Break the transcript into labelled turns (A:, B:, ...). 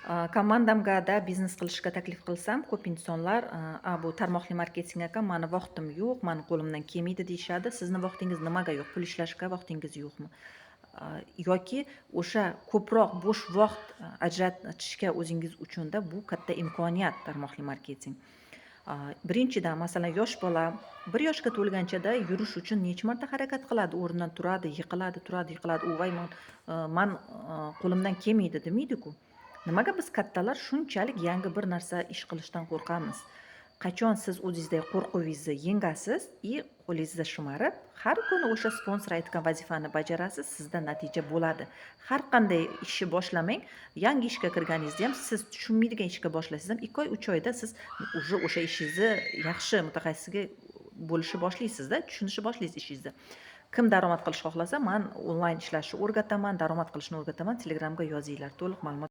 A: Komandamgada biznes qilishga taklif qilsam, ko'p insonlar, bu tarmoqli marketing ekan, mani vaqtim yo'q, mani qo'limdan kelmaydi deyishadi. Sizni vaqtingiz nimaga yo'q? Pul ishlashga vaqtingiz yo'qmi? Yoki o'sha ko'proq bo'sh vaqt ajratishga o'zingiz uchunda bu katta imkoniyat tarmoqli marketing. Birinchidan, masalan, yosh bola 1 yoshga to'lganchada yurish uchun necha marta harakat qiladi, o'rnidan turadi, yiqiladi, turadi, yiqiladi. U "Voy, qo'limdan kelmaydi" demaydi-ku. Nimaga biz kattalar shunchalik yangi bir narsa ish qilishdan qo'rqamiz? Qachon siz o'zingizdagi qo'rquvingizni yengasiz qo'lingizda shimarib, har kuni o'sha sponsor aytgan vazifani bajarasiz, sizda natija bo'ladi. Har qanday ishni boshlamang, yangi ishga kirganingizda ham, siz tushunmaydigan ishga boshlasangiz ham 2 oy, 3 oyda siz уже o'sha ishingizni yaxshi mutaxassisga bo'lishni boshlaysizda, tushunishni boshlaysiz ishingizni. Kim daromad qilishni xohlasa, men onlayn ishlashni o'rgataman, daromad qilishni o'rgataman. Telegramga yozinglar, to'liq ma'lumot